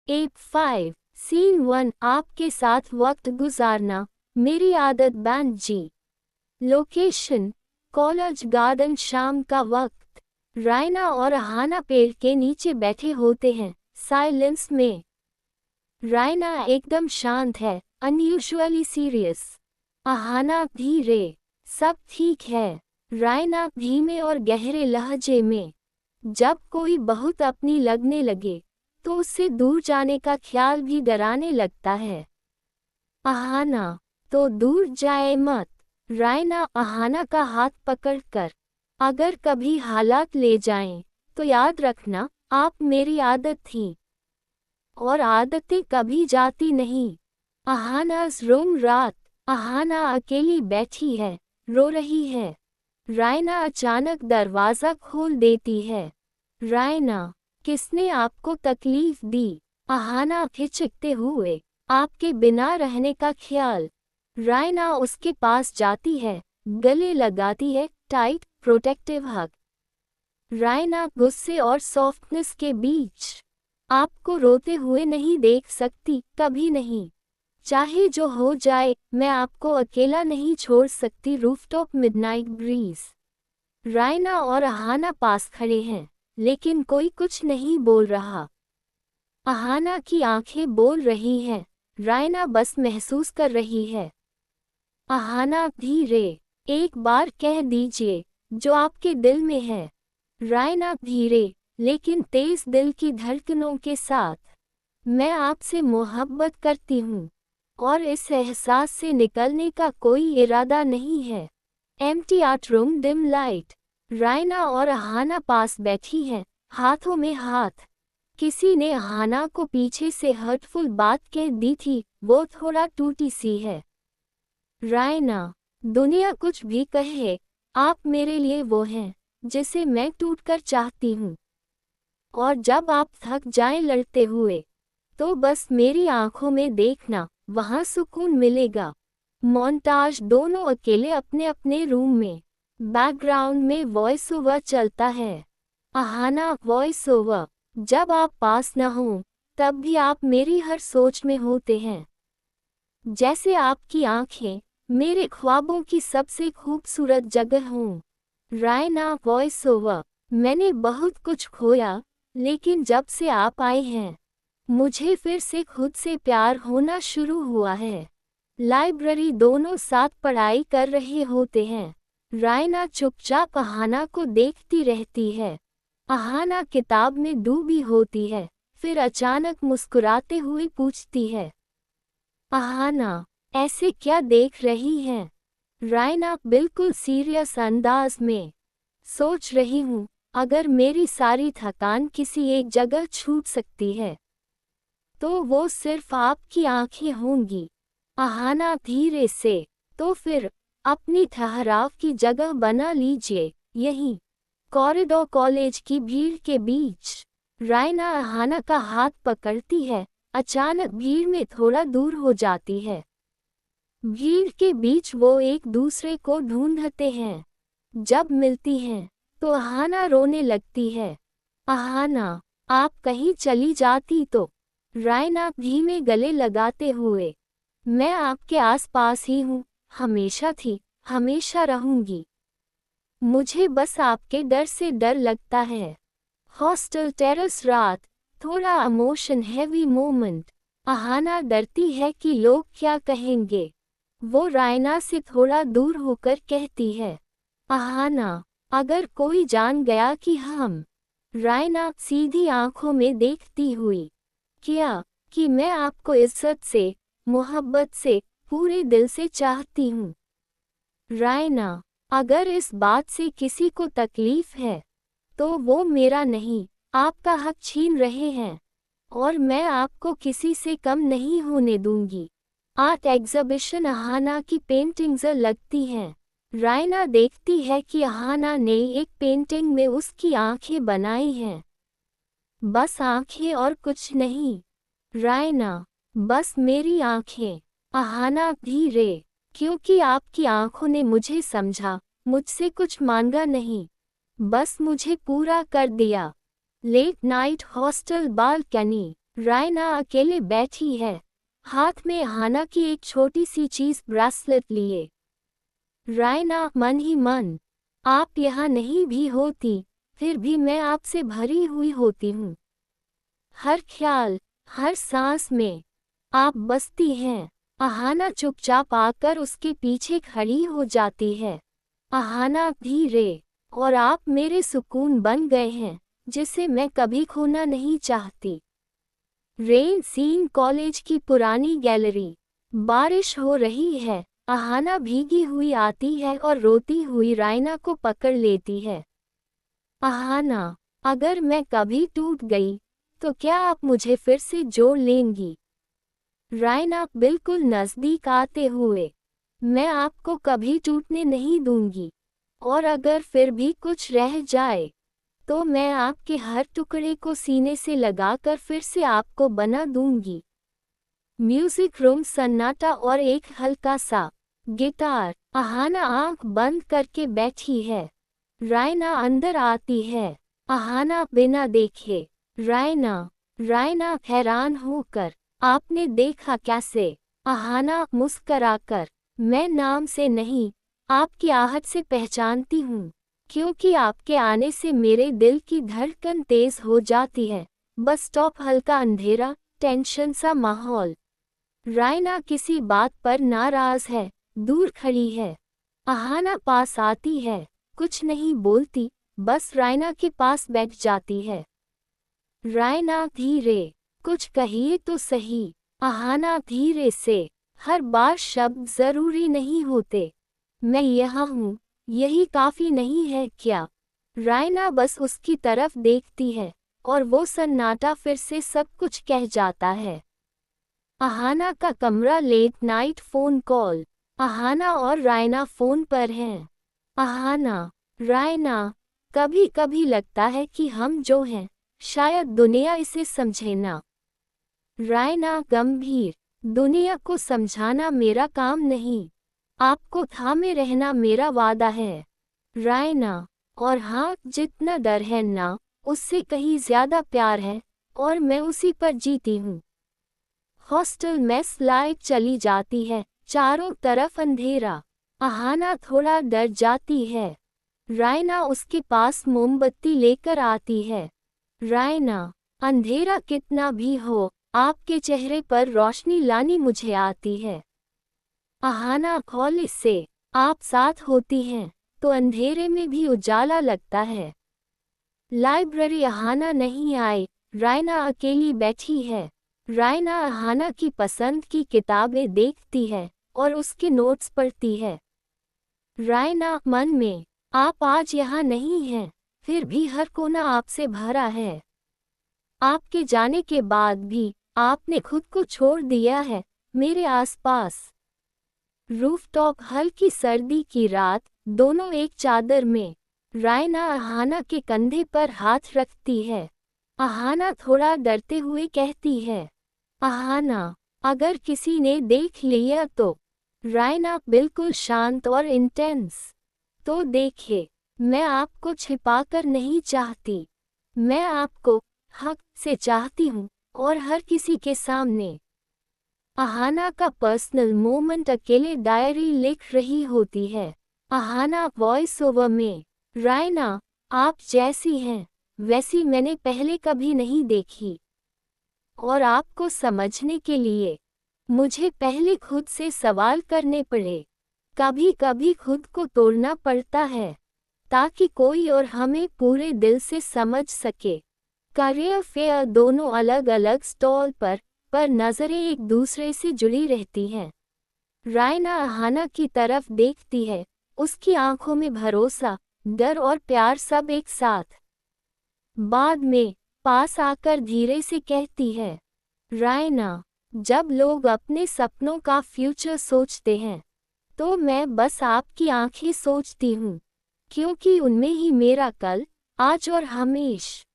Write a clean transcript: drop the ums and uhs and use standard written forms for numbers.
App 5 scene 1 आपके साथ वक्त गुजारना मेरी आदत बैंड जी। लोकेशन कॉलेज गार्डन शाम का वक्त। रायना और अहाना पेड़ के नीचे बैठे होते हैं साइलेंस में। रायना एकदम शांत है, अनयूजुअली सीरियस। अहाना धीरे, सब ठीक है। रायना धीमे और गहरे लहजे में। जब कोई बहुत अपनी लगने लगे तो उससे दूर जाने का ख्याल भी डराने लगता है। अहाना, तो दूर जाए मत। रायना अहाना का हाथ पकड़कर, अगर कभी हालात ले जाएं, तो याद रखना आप मेरी आदत थी और आदतें कभी जाती नहीं। अहाना's रूम रात। अहाना अकेली बैठी है, रो रही है। रायना अचानक दरवाज़ा खोल देती है। रायना, किसने आपको तकलीफ दी? अहाना हिचकते हुए, आपके बिना रहने का ख्याल। रायना उसके पास जाती है, गले लगाती है, टाइट प्रोटेक्टिव हग। रायना गुस्से और सॉफ्टनेस के बीच, आपको रोते हुए नहीं देख सकती, कभी नहीं। चाहे जो हो जाए, मैं आपको अकेला नहीं छोड़ सकती। Rooftop midnight bridge. रायना और अहाना पास खड़े हैं, लेकिन कोई कुछ नहीं बोल रहा। अहाना की आंखें बोल रही हैं, रायना बस महसूस कर रही है। अहाना धीरे, एक बार कह दीजिए जो आपके दिल में है। रायना धीरे लेकिन तेज दिल की धड़कनों के साथ, मैं आपसे मोहब्बत करती हूँ और इस एहसास से निकलने का कोई इरादा नहीं है। Empty art room, dim light. Raina और अहाना पास बैठी हैं, हाथों में हाथ। किसी ने अहाना को पीछे से हर्टफुल बात कह दी थी, वो थोड़ा टूटी सी है। रायना, दुनिया कुछ भी कहे, आप मेरे लिए वो हैं जिसे मैं टूटकर चाहती हूँ। और जब आप थक जाएं लड़ते हुए, तो बस मेरी आंखों में देखना, वहाँ सुकून मिलेगा। मोन्टाज। दोनों अकेले अपने अपने रूम में। बैकग्राउंड में वॉइस ओवर चलता है। अहाना वॉइस ओवर, जब आप पास न हो तब भी आप मेरी हर सोच में होते हैं। जैसे आपकी आंखें मेरे ख्वाबों की सबसे खूबसूरत जगह हों। रायना वॉइस ओवर, मैंने बहुत कुछ खोया, लेकिन जब से आप आए हैं, मुझे फिर से खुद से प्यार होना शुरू हुआ है। लाइब्रेरी। दोनों साथ पढ़ाई कर रहे होते हैं। रायना चुपचाप अहाना को देखती रहती है। अहाना किताब में डूबी होती है, फिर अचानक मुस्कुराते हुए पूछती है, अहाना, ऐसे क्या देख रही हैं? रायना बिल्कुल सीरियस अंदाज में, सोच रही हूँ, अगर मेरी सारी थकान किसी एक जगह छूट सकती है, तो वो सिर्फ आपकी आंखें होंगी। अहाना धीरे से, तो फिर अपनी ठहराव की जगह बना लीजिए, यहीं। कॉरिडोर। कॉलेज की भीड़ के बीच। रायना अहाना का हाथ पकड़ती है, अचानक भीड़ में थोड़ा दूर हो जाती है। भीड़ के बीच वो एक दूसरे को ढूंढते हैं। जब मिलती हैं, तो अहाना रोने लगती है। अहाना, आप कहीं चली जाती तो। रायना धीमे गले लगाते हुए, मैं आपके आसपास ही हूँ, हमेशा थी, हमेशा रहूंगी। मुझे बस आपके डर से डर लगता है। हॉस्टल टेरेस रात। थोड़ा इमोशन हैवी मोमेंट। अहाना डरती है कि लोग क्या कहेंगे। वो रायना से थोड़ा दूर होकर कहती है, अहाना, अगर कोई जान गया कि हम। रायना सीधी आंखों में देखती हुई, क्या कि मैं आपको इज्जत से, मोहब्बत से, पूरे दिल से चाहती हूँ। रायना, अगर इस बात से किसी को तकलीफ है, तो वो मेरा नहीं, आपका हक छीन रहे हैं, और मैं आपको किसी से कम नहीं होने दूंगी। Art exhibition. अहाना की पेंटिंग्स लगती हैं। रायना देखती है कि अहाना ने एक पेंटिंग में उसकी आंखें बनाई हैं। बस आंखें और कुछ नहीं। रायना, बस मेरी आंखें। अहाना धीरे, क्योंकि आपकी आंखों ने मुझे समझा, मुझसे कुछ मांगा नहीं, बस मुझे पूरा कर दिया। Late night hostel balcony. Raina अकेले बैठी है, हाथ में अहाना की एक छोटी सी चीज ब्रेसलेट लिए। रायना मन ही मन, आप यहाँ नहीं भी होती, फिर भी मैं आपसे भरी हुई होती हूँ। हर ख्याल, हर सांस में आप बसती हैं। अहाना चुपचाप आकर उसके पीछे खड़ी हो जाती है। अहाना धीरे, और आप मेरे सुकून बन गए हैं, जिसे मैं कभी खोना नहीं चाहती। रेन सीन कॉलेज की पुरानी गैलरी। बारिश हो रही है, अहाना भीगी हुई आती है और रोती हुई रायना को पकड़ लेती है। अहाना, अगर मैं कभी टूट गई, तो क्या आप मुझे फिर से जोड़ लेंगी? रायना बिल्कुल नजदीक आते हुए, मैं आपको कभी टूटने नहीं दूंगी, और अगर फिर भी कुछ रह जाए, तो मैं आपके हर टुकड़े को सीने से लगाकर फिर से आपको बना दूंगी। म्यूजिक रूम सन्नाटा और एक हल्का सा गिटार। अहाना आंख बंद करके बैठी है। रायना अंदर आती है। अहाना बिना देखे। रायना हैरान होकर, आपने देखा कैसे? अहाना मुस्कराकर, मैं नाम से नहीं, आपकी आहट से पहचानती हूँ, क्योंकि आपके आने से मेरे दिल की धड़कन तेज हो जाती है। Bus stop. हल्का अंधेरा, टेंशन सा माहौल। रायना किसी बात पर नाराज है, दूर खड़ी है। अहाना पास आती है, कुछ नहीं बोलती, बस रायना के पास बैठ जाती है। रायना धीरे, कुछ कहिए तो सही। अहाना धीरे से, हर बार शब्द जरूरी नहीं होते। मैं यहाँ हूँ, यही काफी नहीं है क्या? रायना बस उसकी तरफ देखती है, और वो सन्नाटा फिर से सब कुछ कह जाता है। अहाना का कमरा। Late night phone call. Ahana और रायना फोन पर हैं। अहाना, रायना, कभी कभी लगता है कि हम जो हैं, शायद दुनिया इसे समझे ना। रायना गंभीर, दुनिया को समझाना मेरा काम नहीं, आपको थामे रहना मेरा वादा है। रायना, और हाँ, जितना डर है ना, उससे कहीं ज्यादा प्यार है, और मैं उसी पर जीती हूँ। हॉस्टल मेस लाइट चली जाती है, चारों तरफ अंधेरा। अहाना थोड़ा डर जाती है। रायना उसके पास मोमबत्ती लेकर आती है। रायना, अंधेरा कितना भी हो, आपके चेहरे पर रोशनी लानी मुझे आती है। अहाना कॉलेज से, आप साथ होती हैं, तो अंधेरे में भी उजाला लगता है। लाइब्रेरी। अहाना नहीं आई, रायना अकेली बैठी है। रायना अहाना की पसंद की किताबें देखती है, और उसके नोट्स पढ़ती है। रायना मन में, आप आज यहाँ नहीं हैं, फिर भी हर कोना आपसे भरा है। आपके जाने के बाद भी, आपने खुद को छोड़ दिया है, मेरे आसपास। रूफटॉप। हल्की सर्दी की रात, दोनों एक चादर में। रायना अहाना के कंधे पर हाथ रखती है। अहाना थोड़ा डरते हुए कहती है, अहाना, अगर किसी ने देख लिया तो? रायना बिल्कुल शांत और इंटेंस, तो देखे, मैं आपको छिपाकर नहीं चाहती, मैं आपको हक से चाहती हूँ, और हर किसी के सामने। अहाना का पर्सनल मोमेंट। अकेले डायरी लिख रही होती है। अहाना वॉइस ओवर में, रायना, आप जैसी हैं, वैसी मैंने पहले कभी नहीं देखी, और आपको समझने के लिए मुझे पहले खुद से सवाल करने पड़े। कभी कभी खुद को तोड़ना पड़ता है, ताकि कोई और हमें पूरे दिल से समझ सके। Career fair. दोनों अलग अलग स्टॉल पर नजरें एक दूसरे से जुड़ी रहती हैं। रायना अहाना की तरफ देखती है, उसकी आंखों में भरोसा, डर और प्यार सब एक साथ। बाद में, पास आकर धीरे से कहती है, रायना, जब लोग अपने सपनों का फ्यूचर सोचते हैं, तो मैं बस आपकी आंखें सोचती हूँ, क्योंकि उनमें ही मेरा कल, आज और हमेशा